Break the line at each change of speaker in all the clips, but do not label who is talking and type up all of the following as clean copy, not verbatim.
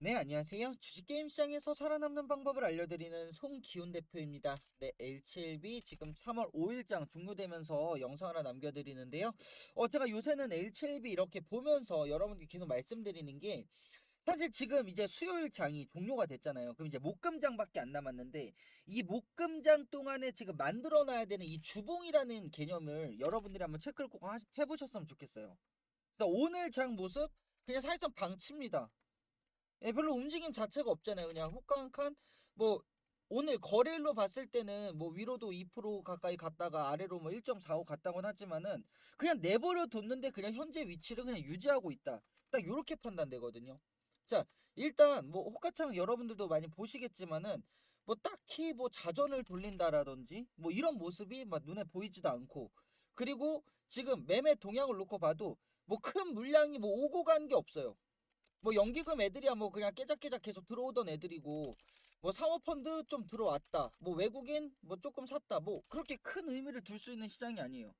네, 안녕하세요. 주식게임 시장에서 살아남는 방법을 알려드리는 송기훈 대표입니다. 네, L7B 지금 3월 5일장 종료되면서 영상 하나 남겨드리는데요. 제가 요새는 L7B 이렇게 보면서 여러분께 계속 말씀드리는 게 사실 지금 이제 수요일 장이 종료가 됐잖아요. 그럼 이제 목금장밖에 안 남았는데 이 목금장 동안에 지금 만들어놔야 되는 이 주봉이라는 개념을 여러분들이 한번 체크를 꼭 해보셨으면 좋겠어요. 그래서 오늘 장 모습 그냥 사실상 방치입니다. 예, 별로 움직임 자체가 없잖아요. 그냥 호가 한 칸, 뭐, 오늘 거래일로 봤을 때는 뭐 위로도 2% 가까이 갔다가 아래로 뭐 1.45 갔다고는 하지만은 그냥 내버려 뒀는데 그냥 현재 위치를 그냥 유지하고 있다. 딱 요렇게 판단되거든요. 자, 일단 뭐 호가창 여러분들도 많이 보시겠지만은 뭐 딱히 뭐 자전을 돌린다라든지 뭐 이런 모습이 막 눈에 보이지도 않고, 그리고 지금 매매 동향을 놓고 봐도 뭐 큰 물량이 뭐 오고 간 게 없어요. 뭐 연기금 애들이야 뭐 그냥 깨작깨작 계속 들어오던 애들이고, 뭐 사모펀드 좀 들어왔다, 뭐 외국인 뭐 조금 샀다, 뭐 그렇게 큰 의미를 둘 수 있는 시장이 아니에요.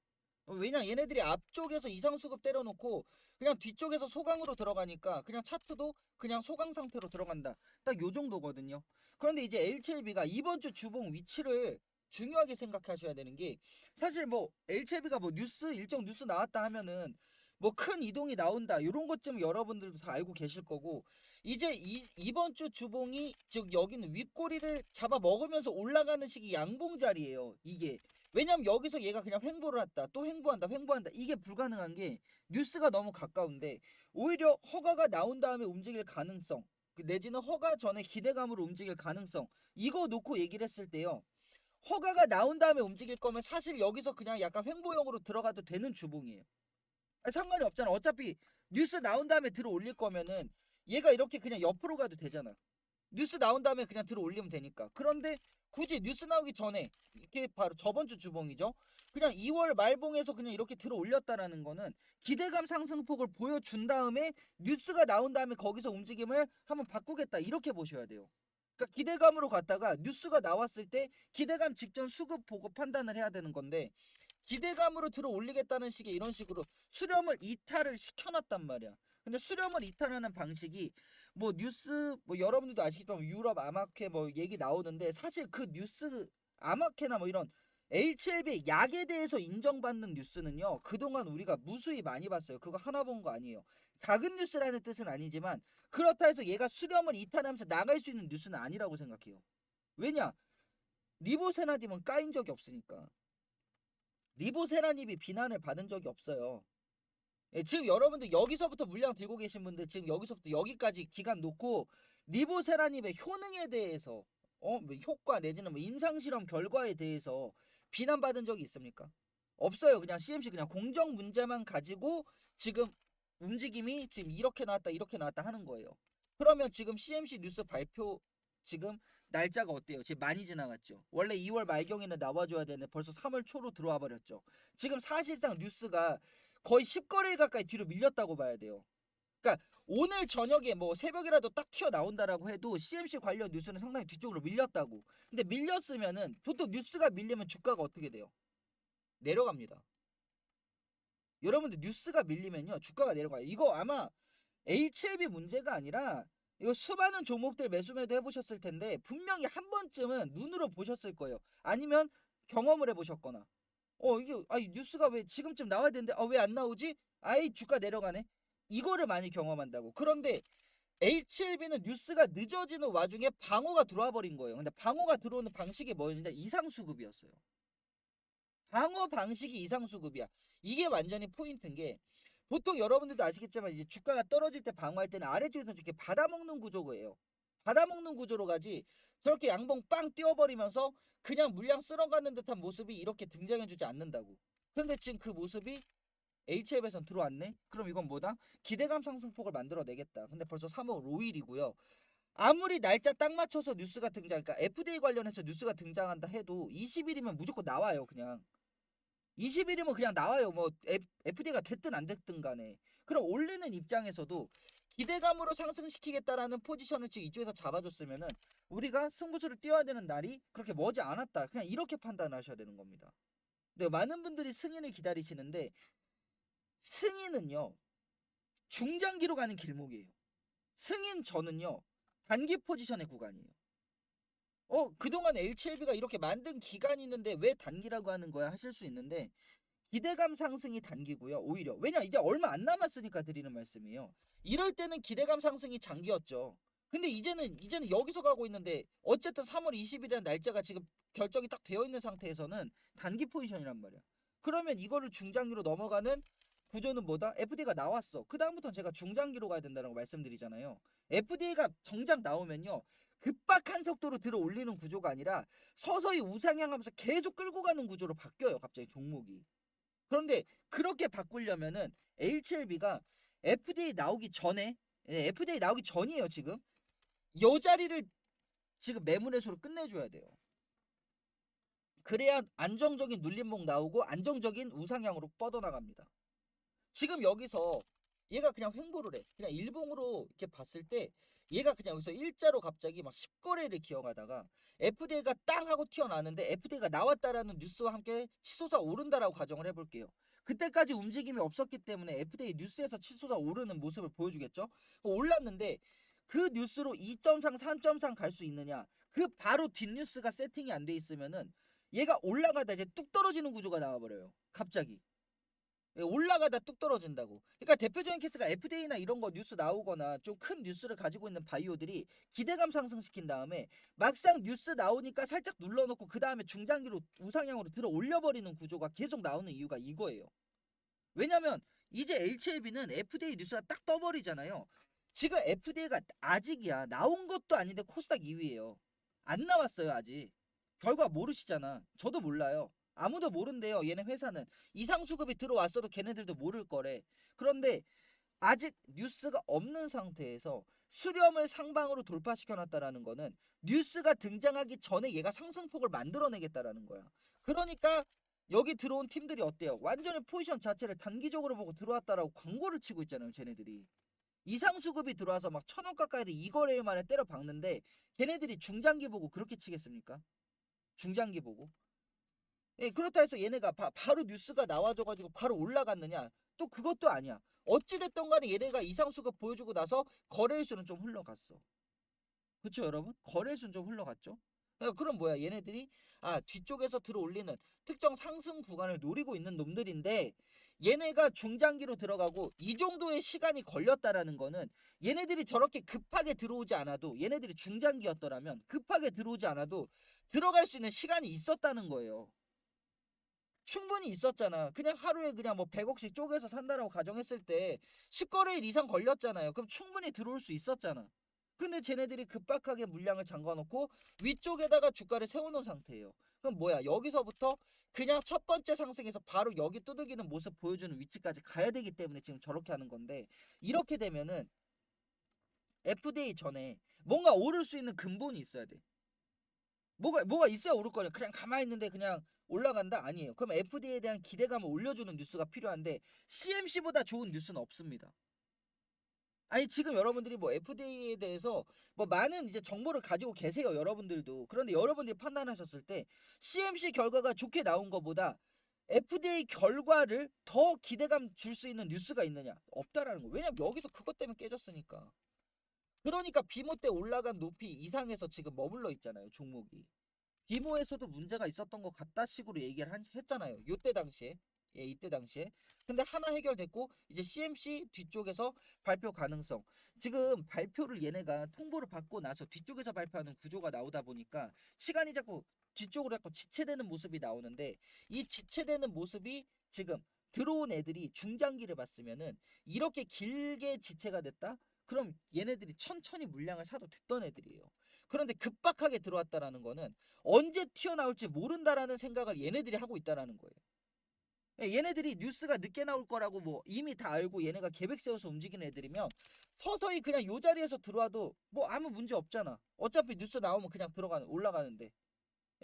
왜냐, 얘네들이 앞쪽에서 이상수급 때려놓고 그냥 뒤쪽에서 소강으로 들어가니까 그냥 차트도 그냥 소강 상태로 들어간다, 딱 요 정도거든요. 그런데 이제 L7B가 이번 주 주봉 위치를 중요하게 생각하셔야 되는 게, 사실 뭐 L7B가 뭐 뉴스 일정 뉴스 나왔다 하면은 뭐 큰 이동이 나온다 요런 것쯤 여러분들도 다 알고 계실 거고, 이제 이번 주 주봉이 즉 여기는 윗꼬리를 잡아 먹으면서 올라가는 식이 양봉 자리예요 이게. 왜냐면 여기서 얘가 그냥 횡보를 했다 또 횡보한다 횡보한다 이게 불가능한 게 뉴스가 너무 가까운데, 오히려 허가가 나온 다음에 움직일 가능성, 내지는 허가 전에 기대감으로 움직일 가능성, 이거 놓고 얘기를 했을 때요, 허가가 나온 다음에 움직일 거면 사실 여기서 그냥 약간 횡보형으로 들어가도 되는 주봉이에요. 상관이 없잖아. 어차피 뉴스 나온 다음에 들어 올릴 거면은 얘가 이렇게 그냥 옆으로 가도 되잖아. 뉴스 나온 다음에 그냥 들어 올리면 되니까. 그런데 굳이 뉴스 나오기 전에, 이게 바로 저번 주 주봉이죠. 그냥 2월 말봉에서 그냥 이렇게 들어 올렸다라는 거는 기대감 상승폭을 보여준 다음에 뉴스가 나온 다음에 거기서 움직임을 한번 바꾸겠다, 이렇게 보셔야 돼요. 그러니까 기대감으로 갔다가 뉴스가 나왔을 때 기대감 직전 수급 보고 판단을 해야 되는 건데, 기대감으로 들어 올리겠다는 식의 이런 식으로 수렴을 이탈을 시켜놨단 말이야. 근데 수렴을 이탈하는 방식이 뭐 뉴스 뭐 여러분들도 아시겠지만 유럽 아마케 뭐 얘기 나오는데, 사실 그 뉴스 아마케나 뭐 이런 HLB 약에 대해서 인정받는 뉴스는요 그동안 우리가 무수히 많이 봤어요. 그거 하나 본 거 아니에요. 작은 뉴스라는 뜻은 아니지만 그렇다 해서 얘가 수렴을 이탈하면서 나갈 수 있는 뉴스는 아니라고 생각해요. 왜냐, 리보세라님은 까인 적이 없으니까. 리보세라님이 비난을 받은 적이 없어요. 예, 지금 여러분들 여기서부터 물량 들고 계신 분들 지금 여기서부터 여기까지 기간 놓고 리보세라님의 효능에 대해서 뭐 효과 내지는 뭐 임상실험 결과에 대해서 비난받은 적이 있습니까? 없어요. 그냥 CMC 그냥 공정 문제만 가지고 지금 움직임이 지금 이렇게 나왔다 이렇게 나왔다 하는 거예요. 그러면 지금 CMC 뉴스 발표 지금 날짜가 어때요? 지금 많이 지나갔죠. 원래 2월 말경에는 나와줘야 되는데 벌써 3월 초로 들어와 버렸죠. 지금 사실상 뉴스가 거의 10거래일 가까이 뒤로 밀렸다고 봐야 돼요. 그러니까 오늘 저녁에 뭐 새벽이라도 딱 튀어나온다라고 해도 CMC 관련 뉴스는 상당히 뒤쪽으로 밀렸다고. 근데 밀렸으면은 보통 뉴스가 밀리면 주가가 어떻게 돼요? 내려갑니다. 여러분들 뉴스가 밀리면요 주가가 내려가요. 이거 아마 HLB 문제가 아니라 이거 수많은 종목들 매수 매도 해보셨을 텐데 분명히 한 번쯤은 눈으로 보셨을 거예요. 아니면 경험을 해보셨거나, 이게 아니 뉴스가 왜 지금쯤 나와야 되는데 왜 안 나오지? 아이 주가 내려가네. 이거를 많이 경험한다고. 그런데 HLB는 뉴스가 늦어지는 와중에 방어가 들어와 버린 거예요. 근데 방어가 들어오는 방식이 뭐였냐? 이상수급이었어요. 방어 방식이 이상수급이야. 이게 완전히 포인트인 게, 보통 여러분들도 아시겠지만 이제 주가가 떨어질 때 방어할 때는 아래쪽에서 이렇게 받아먹는 구조예요. 받아먹는 구조로 가지 저렇게 양봉 빵 띄워버리면서 그냥 물량 쓸어가는 듯한 모습이 이렇게 등장해주지 않는다고. 그런데 지금 그 모습이 HF에선 들어왔네? 그럼 이건 뭐다? 기대감 상승폭을 만들어내겠다. 근데 벌써 3월 5일이고요. 아무리 날짜 딱 맞춰서 뉴스가 등장, 그러니까 FDA 관련해서 뉴스가 등장한다 해도 20일이면 무조건 나와요, 그냥. 20일이면 그냥 나와요. 뭐 FDA가 됐든 안 됐든 간에. 그럼 올리는 입장에서도 기대감으로 상승시키겠다라는 포지션을 지금 이쪽에서 잡아줬으면은 우리가 승부수를 띄워야 되는 날이 그렇게 머지 않았다, 그냥 이렇게 판단하셔야 되는 겁니다. 근데 많은 분들이 승인을 기다리시는데, 승인은요 중장기로 가는 길목이에요. 승인 전은요 단기 포지션의 구간이에요. 그동안 HLB가 이렇게 만든 기간이 있는데 왜 단기라고 하는 거야 하실 수 있는데, 기대감 상승이 단기고요. 오히려 왜냐 이제 얼마 안 남았으니까 드리는 말씀이에요. 이럴 때는 기대감 상승이 장기였죠. 근데 이제는 여기서 가고 있는데, 어쨌든 3월 20일이라는 날짜가 지금 결정이 딱 되어 있는 상태에서는 단기 포지션이란 말이야. 그러면 이거를 중장기로 넘어가는 구조는 뭐다? FDA가 나왔어. 그 다음부터는 제가 중장기로 가야 된다는 거 말씀드리잖아요. FDA가 정작 나오면요, 급박한 속도로 들어 올리는 구조가 아니라 서서히 우상향하면서 계속 끌고 가는 구조로 바뀌어요. 갑자기 종목이. 그런데 그렇게 바꾸려면은 HLB가 FDA 나오기 전에, FDA 나오기 전이에요. 지금 요 자리를 지금 매물매수로 끝내줘야 돼요. 그래야 안정적인 눌림목 나오고 안정적인 우상향으로 뻗어나갑니다. 지금 여기서 얘가 그냥 횡보를 해. 그냥 일봉으로 이렇게 봤을 때 얘가 그냥 여기서 일자로 갑자기 막 10거래를 기어가다가 FDA가 땅 하고 튀어나왔는데, FDA가 나왔다라는 뉴스와 함께 치솟아 오른다라고 가정을 해볼게요. 그때까지 움직임이 없었기 때문에 FDA 뉴스에서 치솟아 오르는 모습을 보여주겠죠. 올랐는데 그 뉴스로 2.3, 3.3 갈 수 있느냐? 그 바로 뒷뉴스가 세팅이 안 돼 있으면은 얘가 올라가다 이제 뚝 떨어지는 구조가 나와버려요. 갑자기. 올라가다 뚝 떨어진다고. 그러니까 대표적인 케이스가 FDA나 이런 거 뉴스 나오거나 좀 큰 뉴스를 가지고 있는 바이오들이 기대감 상승시킨 다음에 막상 뉴스 나오니까 살짝 눌러놓고 그 다음에 중장기로 우상향으로 들어 올려버리는 구조가 계속 나오는 이유가 이거예요. 왜냐면 이제 HLB는 FDA 뉴스가 딱 떠버리잖아요. 지금 FDA가 아직이야. 나온 것도 아닌데 코스닥 2위예요. 안 나왔어요 아직. 결과 모르시잖아. 저도 몰라요. 아무도 모른대요. 얘네 회사는 이상 수급이 들어왔어도 걔네들도 모를 거래. 그런데 아직 뉴스가 없는 상태에서 수렴을 상방으로 돌파시켜놨다라는 거는 뉴스가 등장하기 전에 얘가 상승폭을 만들어내겠다라는 거야. 그러니까 여기 들어온 팀들이 어때요? 완전히 포지션 자체를 단기적으로 보고 들어왔다라고 광고를 치고 있잖아요. 쟤네들이. 이상 수급이 들어와서 막 1,000원 가까이를 이거래에 만에 때려 박는데 걔네들이 중장기 보고 그렇게 치겠습니까? 중장기 보고. 예, 그렇다 해서 얘네가 바로 뉴스가 나와줘가지고 바로 올라갔느냐? 또 그것도 아니야. 어찌됐든 간에 얘네가 이상수급 보여주고 나서 거래일수는 좀 흘러갔어. 그쵸 여러분? 거래일수는 좀 흘러갔죠? 그럼 뭐야, 얘네들이 뒤쪽에서 들어올리는 특정 상승 구간을 노리고 있는 놈들인데, 얘네가 중장기로 들어가고 이 정도의 시간이 걸렸다라는 거는 얘네들이 저렇게 급하게 들어오지 않아도, 얘네들이 중장기였더라면 급하게 들어오지 않아도 들어갈 수 있는 시간이 있었다는 거예요. 충분히 있었잖아. 그냥 하루에 그냥 뭐 100억씩 쪼개서 산다라고 가정했을 때 10거래일 이상 걸렸잖아요. 그럼 충분히 들어올 수 있었잖아. 근데 쟤네들이 급박하게 물량을 잠가놓고 위쪽에다가 주가를 세워놓은 상태예요. 그럼 뭐야, 여기서부터 그냥 첫 번째 상승에서 바로 여기 두들기는 모습 보여주는 위치까지 가야 되기 때문에 지금 저렇게 하는 건데, 이렇게 되면은 FDA 전에 뭔가 오를 수 있는 근본이 있어야 돼. 뭐가 있어야 오를 거냐. 그냥 가만히 있는데 그냥 올라간다? 아니에요. 그럼 FDA에 대한 기대감을 올려주는 뉴스가 필요한데 CMC보다 좋은 뉴스는 없습니다. 아니 지금 여러분들이 뭐 FDA에 대해서 뭐 많은 이제 정보를 가지고 계세요, 여러분들도. 그런데 여러분들이 판단하셨을 때 CMC 결과가 좋게 나온 것보다 FDA 결과를 더 기대감 줄 수 있는 뉴스가 있느냐? 없다라는 거. 왜냐면 여기서 그것 때문에 깨졌으니까. 그러니까 비모 때 올라간 높이 이상에서 지금 머물러 있잖아요, 종목이. 디모에서도 문제가 있었던 것 같다 식으로 얘기를 했잖아요. 요때 당시에. 예, 이때 당시에. 근데 하나 해결됐고 이제 CMC 뒤쪽에서 발표 가능성. 지금 발표를 얘네가 통보를 받고 나서 뒤쪽에서 발표하는 구조가 나오다 보니까 시간이 자꾸 뒤쪽으로 자꾸 지체되는 모습이 나오는데, 이 지체되는 모습이 지금 들어온 애들이 중장기를 봤으면은 이렇게 길게 지체가 됐다? 그럼 얘네들이 천천히 물량을 사도 됐던 애들이에요. 그런데 급박하게 들어왔다라는 거는 언제 튀어나올지 모른다라는 생각을 얘네들이 하고 있다라는 거예요. 얘네들이 뉴스가 늦게 나올 거라고 뭐 이미 다 알고 얘네가 계획 세워서 움직이는 애들이면 서서히 그냥 요 자리에서 들어와도 뭐 아무 문제 없잖아. 어차피 뉴스 나오면 그냥 올라가는데.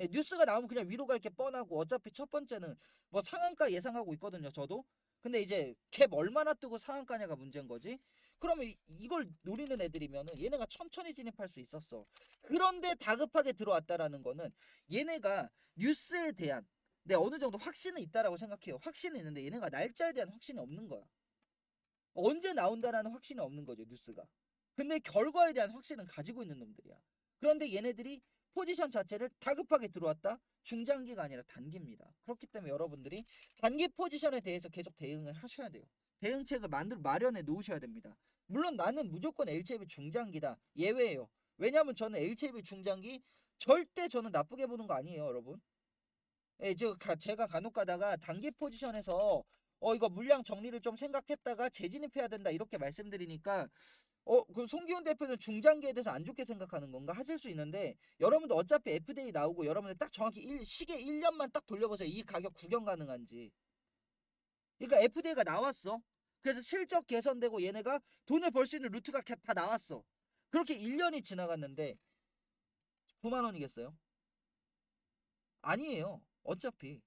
뉴스가 나오면 그냥 위로 갈 게 뻔하고, 어차피 첫 번째는 뭐 상한가 예상하고 있거든요, 저도. 근데 이제 갭 얼마나 뜨고 상한가냐가 문제인 거지. 그러면 이걸 노리는 애들이면은 얘네가 천천히 진입할 수 있었어. 그런데 다급하게 들어왔다라는 거는 얘네가 뉴스에 대한 어느 정도 확신은 있다라고 생각해요. 확신은 있는데 얘네가 날짜에 대한 확신이 없는 거야. 언제 나온다라는 확신이 없는 거죠, 뉴스가. 근데 결과에 대한 확신은 가지고 있는 놈들이야. 그런데 얘네들이 포지션 자체를 다급하게 들어왔다? 중장기가 아니라 단기입니다. 그렇기 때문에 여러분들이 단기 포지션에 대해서 계속 대응을 하셔야 돼요. 대응책을 마련해 놓으셔야 됩니다. 물론 나는 무조건 LCB 중장기다. 예외예요. 왜냐하면 저는 LCB 중장기 절대 저는 나쁘게 보는 거 아니에요, 여러분. 예, 제가 간혹 가다가 단기 포지션에서 이거 물량 정리를 좀 생각했다가 재진입해야 된다 이렇게 말씀드리니까 그 송기훈 대표는 중장기에 대해서 안 좋게 생각하는 건가 하실 수 있는데 여러분들 어차피 FDA 나오고 여러분들 딱 정확히 시계 1년만 딱 돌려보세요. 이 가격 구경 가능한지. 그러니까 FDA가 나왔어. 그래서 실적 개선되고 얘네가 돈을 벌 수 있는 루트가 다 나왔어. 그렇게 1년이 지나갔는데 9만 원이겠어요? 아니에요. 어차피.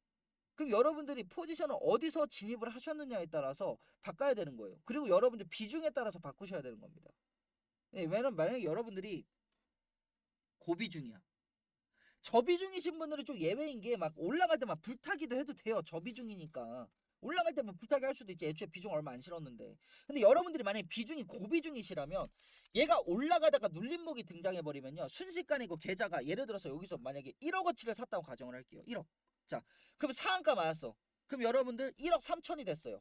그럼 여러분들이 포지션을 어디서 진입을 하셨느냐에 따라서 바꿔야 되는 거예요. 그리고 여러분들 비중에 따라서 바꾸셔야 되는 겁니다. 예, 왜냐면 만약에 여러분들이 고비중이야. 저비중이신 분들은 좀 예외인 게 막 올라갈 때 막 불타기도 해도 돼요. 저비중이니까. 올라갈 때만 불타기 할 수도 있지. 애초에 비중 얼마 안 실었는데. 근데 여러분들이 만약에 비중이 고비중이시라면 얘가 올라가다가 눌림목이 등장해버리면요. 순식간에 그 계좌가 예를 들어서 여기서 만약에 1억어치를 샀다고 가정을 할게요. 1억. 자, 그럼 상한가 맞았어. 그럼 여러분들 1억 3천이 됐어요.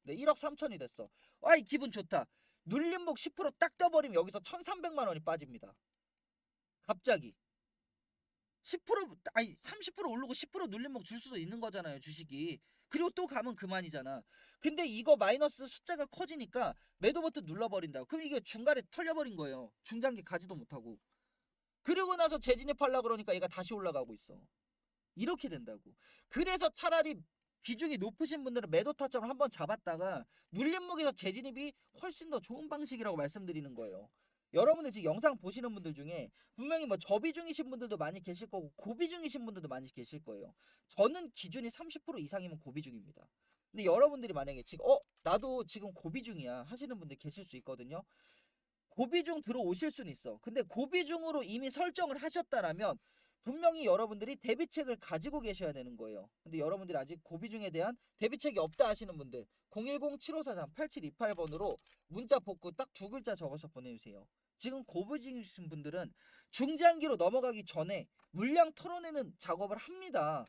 네, 1억 3천이 됐어. 아이 기분 좋다. 눌림목 10%딱 떠버리면 여기서 1,300만 원이 빠집니다. 갑자기. 10% 아니 30% 오르고 10% 눌림목 줄 수도 있는 거잖아요, 주식이. 그리고 또 가면 그만이잖아. 근데 이거 마이너스 숫자가 커지니까 매도 버튼 눌러버린다. 그럼 이게 중간에 털려버린 거예요. 중장기 가지도 못하고. 그리고 나서 재진입하려고 그러니까 얘가 다시 올라가고 있어. 이렇게 된다고. 그래서 차라리 비중이 높으신 분들은 매도 타점을 한번 잡았다가 눌림목에서 재진입이 훨씬 더 좋은 방식이라고 말씀드리는 거예요. 여러분들 지금 영상 보시는 분들 중에 분명히 뭐 저비중이신 분들도 많이 계실 거고 고비중이신 분들도 많이 계실 거예요. 저는 기준이 30% 이상이면 고비중입니다. 근데 여러분들이 만약에 지금 나도 지금 고비중이야 하시는 분들 계실 수 있거든요. 고비중 들어오실 수는 있어. 근데 고비중으로 이미 설정을 하셨다라면 분명히 여러분들이 대비책을 가지고 계셔야 되는 거예요. 근데 여러분들이 아직 고비중에 대한 대비책이 없다 하시는 분들 010-7543-8728번으로 문자 복구 딱 두 글자 적어서 보내주세요. 지금 고비중이신 분들은 중장기로 넘어가기 전에 물량 털어내는 작업을 합니다.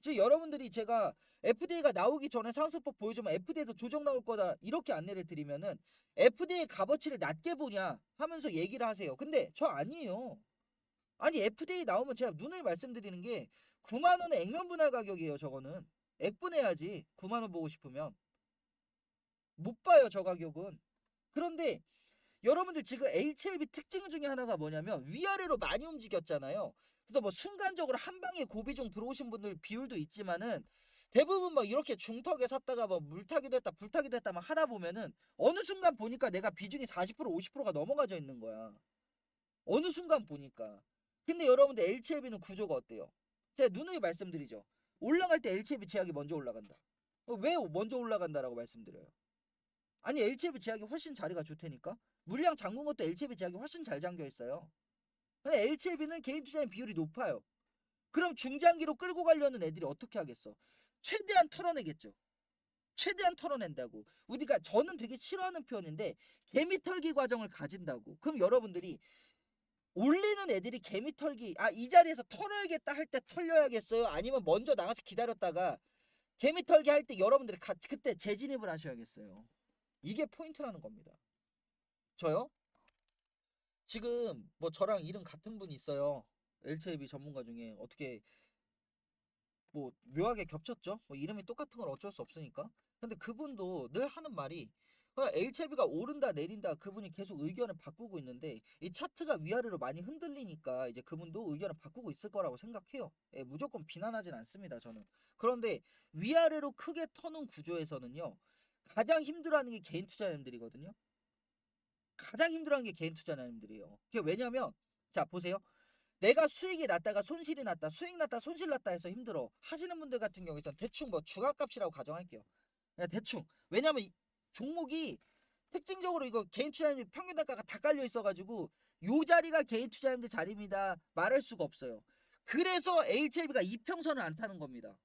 즉 여러분들이 제가 FDA가 나오기 전에 상승폭 보여주면 FDA에서 조정 나올 거다 이렇게 안내를 드리면은 FDA 값어치를 낮게 보냐 하면서 얘기를 하세요. 근데 저 아니에요. 아니 FDA 나오면 제가 누누이 말씀드리는 게 9만 원의 액면 분할 가격이에요. 저거는 액분해야지 9만 원 보고 싶으면 못 봐요. 저 가격은. 그런데 여러분들 지금 HLB 특징 중에 하나가 뭐냐면 위아래로 많이 움직였잖아요. 그래서 뭐 순간적으로 한 방에 고비중 들어오신 분들 비율도 있지만은 대부분 막 이렇게 중턱에 샀다가 뭐 물타기도 했다 불타기도 했다 막 하다 보면은 어느 순간 보니까 내가 비중이 40% 50%가 넘어가져 있는 거야. 어느 순간 보니까. 근데 여러분들 LCLB는 구조가 어때요? 제가 누누이 말씀드리죠. 올라갈 때 LCLB 제약이 먼저 올라간다. 왜 먼저 올라간다라고 말씀드려요? 아니 LCLB 제약이 훨씬 자리가 좋다니까. 물량 잠근 것도 LCLB 제약이 훨씬 잘 잠겨 있어요. 근데 LCLB는 개인 투자인 비율이 높아요. 그럼 중장기로 끌고 가려는 애들이 어떻게 하겠어? 최대한 털어내겠죠. 최대한 털어낸다고. 우리가 저는 되게 싫어하는 표현인데 개미털기 과정을 가진다고. 그럼 여러분들이 올리는 애들이 개미털기 이 자리에서 털어야겠다 할 때 털려야겠어요? 아니면 먼저 나가서 기다렸다가 개미털기 할 때 여러분들이 그때 재진입을 하셔야겠어요. 이게 포인트라는 겁니다. 저요? 지금 뭐 저랑 이름 같은 분이 있어요. LCB 전문가 중에 어떻게 뭐 묘하게 겹쳤죠? 뭐 이름이 똑같은 건 어쩔 수 없으니까. 근데 그분도 늘 하는 말이 LCB가 오른다 내린다 그분이 계속 의견을 바꾸고 있는데 이 차트가 위아래로 많이 흔들리니까 이제 그분도 의견을 바꾸고 있을 거라고 생각해요. 예, 무조건 비난하진 않습니다 저는. 그런데 위아래로 크게 터는 구조에서는요 가장 힘들어하는 게 개인 투자자님들이거든요. 가장 힘들어하는 게 개인 투자자님들이에요. 그게 왜냐면 자 보세요. 내가 수익이 났다가 손실이 났다 수익 났다 손실 났다 해서 힘들어 하시는 분들 같은 경우에는 대충 뭐 주가값이라고 가정할게요. 그냥 대충. 왜냐면 이 종목이 특징적으로 이거 개인 투자자님 평균 단가가 다 깔려 있어가지고 요 자리가 개인 투자자님들 자리입니다 말할 수가 없어요. 그래서 HLB가 이평선을 안 타는 겁니다.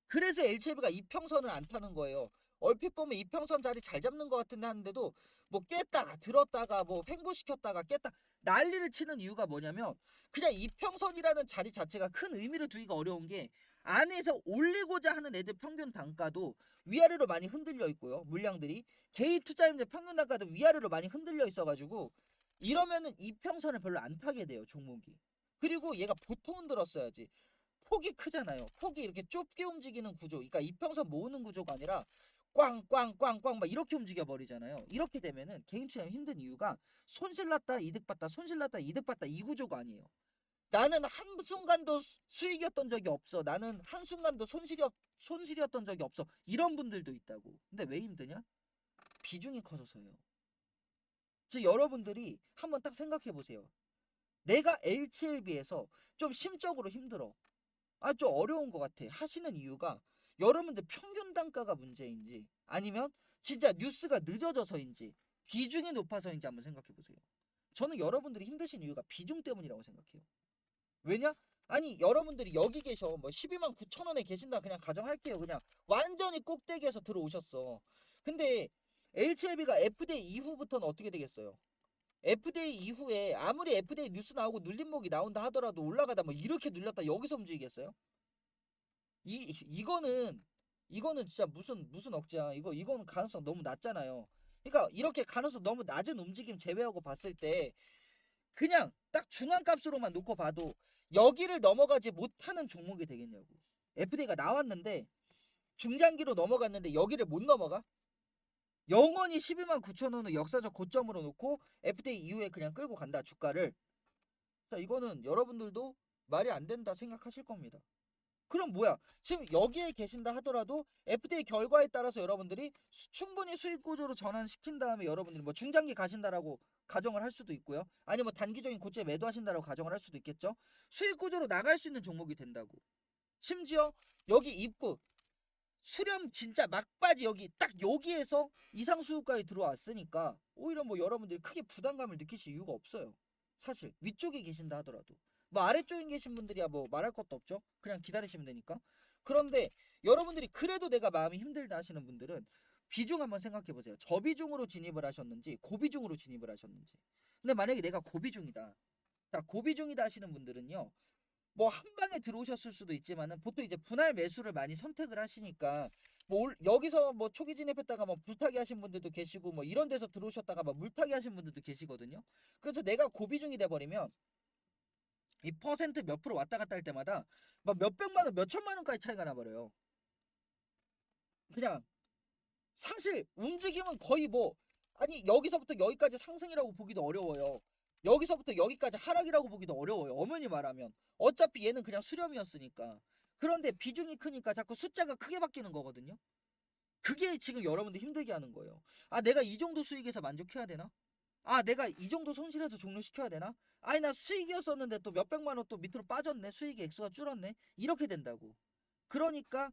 그래서 HLB가 이평선을 안 타는 거예요. 얼핏 보면 이평선 자리 잘 잡는 것 같은데 하는데도 뭐 깼다가 들었다가 뭐 횡보시켰다가 깼다 난리를 치는 이유가 뭐냐면 그냥 이평선이라는 자리 자체가 큰 의미를 두기가 어려운 게 안에서 올리고자 하는 애들 평균 단가도 위아래로 많이 흔들려 있고요. 물량들이 개인 투자자들 평균 단가도 위아래로 많이 흔들려 있어가지고 이러면은 이평선을 별로 안 타게 돼요, 종목이. 그리고 얘가 보통은 들었어야지. 폭이 크잖아요. 폭이 이렇게 좁게 움직이는 구조. 그러니까 이평선 모으는 구조가 아니라 꽝꽝꽝꽝 막 이렇게 움직여 버리잖아요. 이렇게 되면은 개인 투자하면 힘든 이유가 손실 났다 이득 봤다 손실 났다 이득 봤다 이 구조가 아니에요. 나는 한순간도 수익이었던 적이 없어. 나는 한순간도 손실이었던 적이 없어. 이런 분들도 있다고. 근데 왜 힘드냐? 비중이 커져서요. 즉 여러분들이 한번 딱 생각해 보세요. 내가 LCLB에서 좀 심적으로 힘들어. 좀 어려운 것 같아. 하시는 이유가 여러분들 평균 단가가 문제인지 아니면 진짜 뉴스가 늦어져서인지 비중이 높아서인지 한번 생각해 보세요. 저는 여러분들이 힘드신 이유가 비중 때문이라고 생각해요. 왜냐? 아니 여러분들이 여기 계셔 뭐 12만 9천 원에 계신다 그냥 가정할게요. 그냥 완전히 꼭대기에서 들어오셨어. 근데 HLB가 FDA 이후부터는 어떻게 되겠어요? FDA 이후에 아무리 FDA 뉴스 나오고 눌림목이 나온다 하더라도 올라가다 뭐 이렇게 눌렸다 여기서 움직이겠어요? 이거는 진짜 무슨 억지야. 이거는 가능성 너무 낮잖아요. 그러니까 이렇게 가능성 너무 낮은 움직임 제외하고 봤을 때 그냥 딱 중앙값으로만 놓고 봐도 여기를 넘어가지 못하는 종목이 되겠냐고. FDA가 나왔는데 중장기로 넘어갔는데 여기를 못 넘어가? 영원히 12만 9천 원을 역사적 고점으로 놓고 FDA 이후에 그냥 끌고 간다 주가를. 자 이거는 여러분들도 말이 안 된다 생각하실 겁니다. 그럼 뭐야? 지금 여기에 계신다 하더라도 FDA 결과에 따라서 여러분들이 충분히 수익 구조로 전환시킨 다음에 여러분들이 뭐 중장기 가신다라고 가정을 할 수도 있고요. 아니면 뭐 단기적인 고점 매도하신다라고 가정을 할 수도 있겠죠. 수익 구조로 나갈 수 있는 종목이 된다고. 심지어 여기 입구 수렴 진짜 막바지 여기 딱 여기에서 이상 수급까지 들어왔으니까 오히려 뭐 여러분들이 크게 부담감을 느끼실 이유가 없어요. 사실 위쪽에 계신다 하더라도 뭐 아래쪽에 계신 분들이야 뭐 말할 것도 없죠. 그냥 기다리시면 되니까. 그런데 여러분들이 그래도 내가 마음이 힘들다 하시는 분들은 비중 한번 생각해 보세요. 저비중으로 진입을 하셨는지 고비중으로 진입을 하셨는지. 근데 만약에 내가 고비중이다. 자 고비중이다 하시는 분들은요. 뭐 한 방에 들어오셨을 수도 있지만은 보통 이제 분할 매수를 많이 선택을 하시니까 뭐 여기서 뭐 초기 진입했다가 뭐 불타기 하신 분들도 계시고 뭐 이런 데서 들어오셨다가 막 물타기 하신 분들도 계시거든요. 그래서 내가 고비중이 돼 버리면 이 퍼센트 몇 프로 왔다 갔다 할 때마다 막 몇백만 원, 몇천만 원까지 차이가 나 버려요. 그냥 사실 움직임은 거의 뭐 아니 여기서부터 여기까지 상승이라고 보기도 어려워요. 여기서부터 여기까지 하락이라고 보기도 어려워요. 엄연히 말하면 어차피 얘는 그냥 수렴이었으니까. 그런데 비중이 크니까 자꾸 숫자가 크게 바뀌는 거거든요. 그게 지금 여러분들 힘들게 하는 거예요. 내가 이 정도 수익에서 만족해야 되나? 내가 이 정도 손실해서 종료시켜야 되나? 아니 나 수익이었었는데 또 몇백만 원 또 밑으로 빠졌네. 수익의 액수가 줄었네. 이렇게 된다고. 그러니까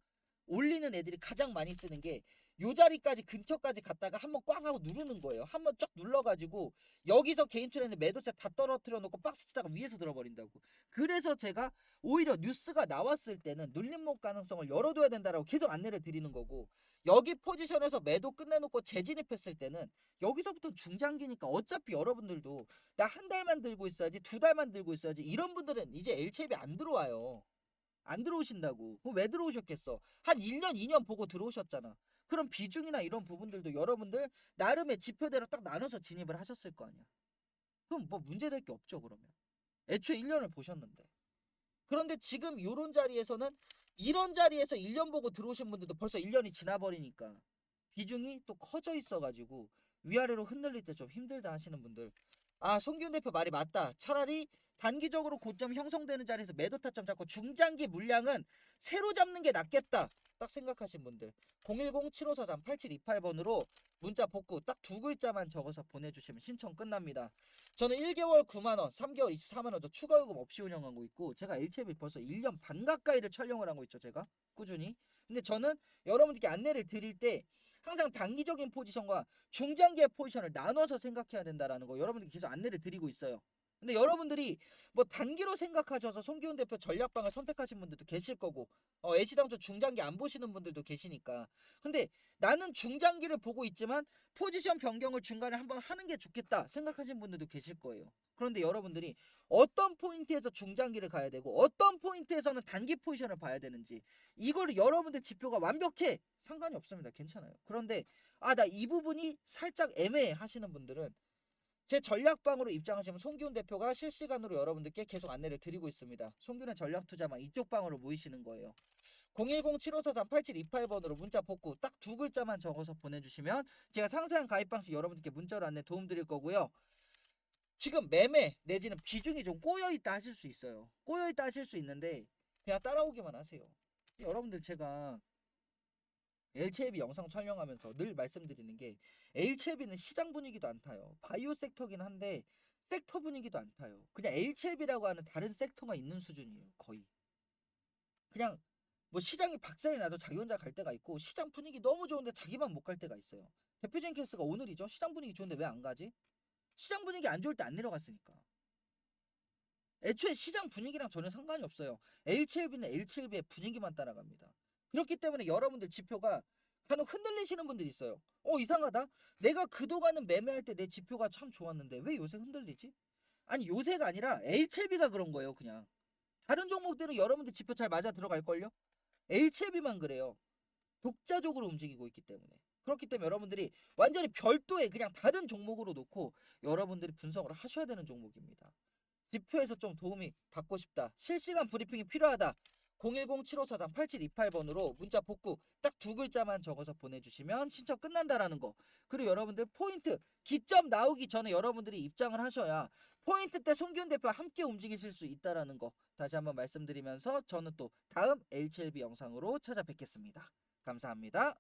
올리는 애들이 가장 많이 쓰는 게 요 자리까지 근처까지 갔다가 한번 꽝 하고 누르는 거예요. 한번 쫙 눌러가지고 여기서 개인 트레이는 매도세 다 떨어뜨려 놓고 박스 치다가 위에서 들어버린다고. 그래서 제가 오히려 뉴스가 나왔을 때는 눌림목 가능성을 열어둬야 된다라고 계속 안내를 드리는 거고 여기 포지션에서 매도 끝내놓고 재진입했을 때는 여기서부터 중장기니까 어차피 여러분들도 나 한 달만 들고 있어야지 두 달만 들고 있어야지 이런 분들은 이제 LCB 안 들어와요. 안 들어오신다고. 그럼 왜 들어오셨겠어? 한 1년, 2년 보고 들어오셨잖아. 그럼 비중이나 이런 부분들도 여러분들 나름의 지표대로 딱 나눠서 진입을 하셨을 거 아니야. 그럼 뭐 문제될 게 없죠, 그러면. 애초에 1년을 보셨는데. 그런데 지금 요런 자리에서는 이런 자리에서 1년 보고 들어오신 분들도 벌써 1년이 지나버리니까 비중이 또 커져 있어가지고 위아래로 흔들릴 때 좀 힘들다 하시는 분들 송기훈 대표 말이 맞다. 차라리 단기적으로 고점 형성되는 자리에서 매도 타점 잡고 중장기 물량은 새로 잡는 게 낫겠다. 딱 생각하신 분들 010-7543-8728번으로 문자 복구 딱 두 글자만 적어서 보내주시면 신청 끝납니다. 저는 1개월 9만원, 3개월 24만원 저 추가 요금 없이 운영하고 있고 제가 HLB 벌써 1년 반 가까이를 촬영을 하고 있죠. 제가 꾸준히. 근데 저는 여러분들께 안내를 드릴 때 항상 단기적인 포지션과 중장기의 포지션을 나눠서 생각해야 된다라는 거 여러분들께 계속 안내를 드리고 있어요. 근데 여러분들이 뭐 단기로 생각하셔서 송기훈 대표 전략방을 선택하신 분들도 계실 거고, 애시당초 중장기 안 보시는 분들도 계시니까. 근데 나는 중장기를 보고 있지만 포지션 변경을 중간에 한번 하는 게 좋겠다 생각하시는 분들도 계실 거예요. 그런데 여러분들이 어떤 포인트에서 중장기를 가야 되고 어떤 포인트에서는 단기 포지션을 봐야 되는지, 이거를 여러분들 지표가 완벽해 상관이 없습니다. 괜찮아요. 그런데 나 이 부분이 살짝 애매해 하시는 분들은 제 전략방으로 입장하시면 송기훈 대표가 실시간으로 여러분들께 계속 안내를 드리고 있습니다. 송기훈의 전략투자방 이쪽 방으로 모이시는 거예요. 010-7543-8728번으로 문자 복구 딱 두 글자만 적어서 보내주시면 제가 상세한 가입 방식 여러분들께 문자로 안내 도움 드릴 거고요. 지금 매매 내지는 비중이 좀 꼬여있다 하실 수 있어요. 꼬여있다 하실 수 있는데 그냥 따라오기만 하세요. 여러분들 제가 LCLB 영상 촬영하면서 늘 말씀드리는 게, LCLB는 시장 분위기도 안 타요. 바이오 섹터긴 한데 섹터 분위기도 안 타요. 그냥 LCLB라고 하는 다른 섹터가 있는 수준이에요. 거의. 그냥 뭐 시장이 박살이 나도 자기 혼자 갈 때가 있고, 시장 분위기 너무 좋은데 자기만 못 갈 때가 있어요. 대표적인 케이스가 오늘이죠. 시장 분위기 좋은데 왜 안 가지? 시장 분위기 안 좋을 때 안 내려갔으니까. 애초에 시장 분위기랑 전혀 상관이 없어요. LCLB는 LCLB의 분위기만 따라갑니다. 그렇기 때문에 여러분들 지표가 간혹 흔들리시는 분들이 있어요. 이상하다. 내가 그동안은 매매할 때 내 지표가 참 좋았는데 왜 요새 흔들리지? 아니, 요새가 아니라 LCLB가 그런 거예요. 그냥 다른 종목들은 여러분들 지표 잘 맞아 들어갈걸요? LCLB만 그래요. 독자적으로 움직이고 있기 때문에. 그렇기 때문에 여러분들이 완전히 별도의 그냥 다른 종목으로 놓고 여러분들이 분석을 하셔야 되는 종목입니다. 지표에서 좀 도움이 받고 싶다, 실시간 브리핑이 필요하다, 010-7543-8728번으로 문자 복구 딱 두 글자만 적어서 보내주시면 신청 끝난다라는 거. 그리고 여러분들 포인트 기점 나오기 전에 여러분들이 입장을 하셔야 포인트 때 송기훈 대표와 함께 움직이실 수 있다라는 거 다시 한번 말씀드리면서 저는 또 다음 LCLB 영상으로 찾아뵙겠습니다. 감사합니다.